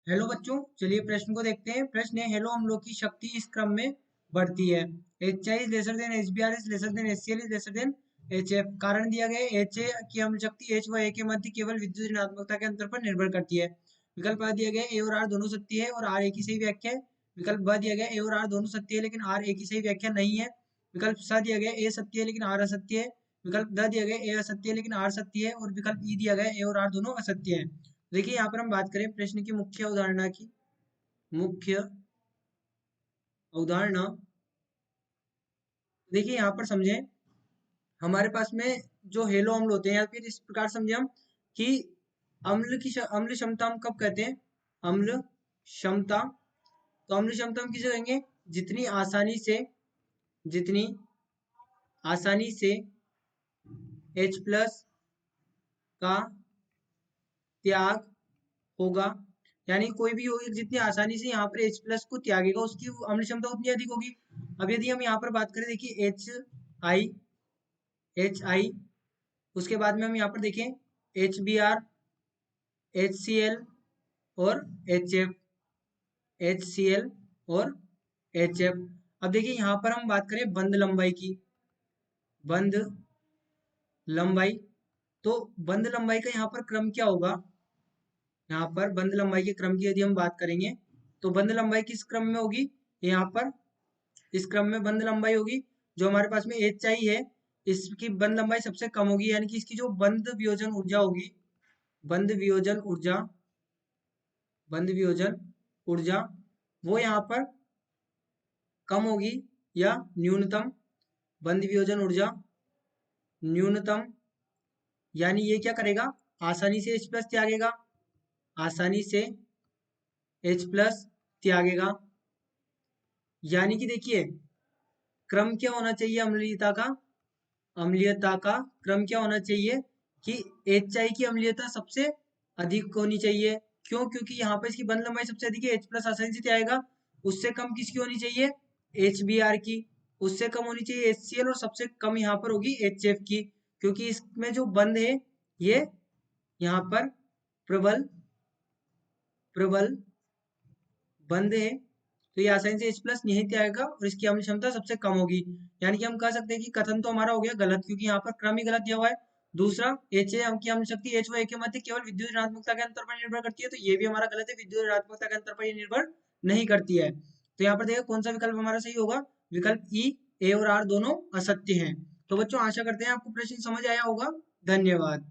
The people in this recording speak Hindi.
हेलो बच्चों, चलिए प्रश्न को देखते हैं। प्रश्न है, हेलो अम्लों की शक्ति इस क्रम में बढ़ती है। HI is lesser than HBr is lesser than HCl is lesser than HF। कारण दिया गया है HA की अम्ल शक्ति H व A के मध्य केवल विद्युत ऋणात्मकता के अंतर पर निर्भर करती है। विकल्प A दिया गया है A और R दोनों सत्य है और R एक ही सही व्याख्या है। विकल्प B दिया गया है A और R दोनों सत्य है लेकिन R एक ही सही व्याख्या नहीं है। विकल्प C दिया गया है A सत्य है लेकिन R असत्य है। विकल्प D दिया गया है A असत्य है लेकिन R सत्य है और विकल्प E दिया गया है A और R दोनों असत्य है। देखिए यहाँ पर हम बात करें प्रश्न की मुख्य अवधारणा की। मुख्य अवधारणा देखिए यहाँ पर समझें, हमारे पास में जो हेलो अम्ल होते हैं या फिर इस प्रकार समझे हम कि अम्ल क्षमता हम कब कहते हैं? अम्ल क्षमता। तो अम्ल क्षमता हम किसे कहेंगे? जितनी आसानी से H प्लस का त्याग होगा, यानी कोई भी यौगिक जितनी आसानी से यहाँ पर H प्लस को त्यागेगा उसकी अम्ल क्षमता उतनी अधिक होगी। अब यदि हम यहाँ पर बात करें, देखिए एच आई, उसके बाद में हम यहाँ पर देखें HBr, HCl और HF, HCl और HF। अब देखिए यहाँ पर हम बात करें बंध लंबाई की। बंध लंबाई, तो बंध लंबाई का यहाँ पर क्रम क्या होगा? यहाँ पर बंध लंबाई के क्रम की यदि हम बात करेंगे तो बंध लंबाई किस क्रम में होगी? यहाँ पर इस क्रम में बंध लंबाई होगी। जो हमारे पास में HI है इसकी बंध लंबाई सबसे कम होगी, यानी कि इसकी जो बंध वियोजन ऊर्जा होगी, बंध वियोजन ऊर्जा, बंध वियोजन ऊर्जा वो यहाँ पर कम होगी या न्यूनतम। बंध वियोजन ऊर्जा न्यूनतम, यानी ये क्या करेगा? आसानी से H प्लस त्यागेगा, आसानी से H प्लस त्यागेगा। यानी कि देखिए क्रम क्या होना चाहिए अम्लीयता का? अम्लीयता का क्रम क्या होना चाहिए कि HI की अम्लीयता सबसे अधिक होनी चाहिए। क्यों? क्योंकि यहाँ पर इसकी बंध लंबाई सबसे अधिक है, H प्लस आसानी से त्यागेगा। उससे कम किसकी होनी चाहिए? HBr की। उससे कम होनी चाहिए HCl और सबसे कम यहाँ पर होगी HF की, क्योंकि इसमें जो बंध है ये यहाँ पर प्रबल प्रबल बंध है, तो ये आसानी से H प्लस नहीं त्यागेगा और इसकी अम्ल क्षमता सबसे कम होगी। यानी कि हम कह सकते हैं कि कथन तो हमारा हो गया गलत, क्योंकि यहाँ पर क्रम ही गलत दिया हुआ है। दूसरा, HA की अम्ल शक्ति H व A के मध्य केवल विद्युत ऋणात्मकता के अंतर पर निर्भर करती है, तो ये भी हमारा गलत है। विद्युत ऋणात्मकता के अंतर पर ये निर्भर नहीं करती है। तो यहाँ पर देखिए कौन सा विकल्प हमारा सही होगा? विकल्प E, A और R दोनों असत्य हैं। तो बच्चों आशा करते हैं आपको प्रश्न समझ आया होगा। धन्यवाद।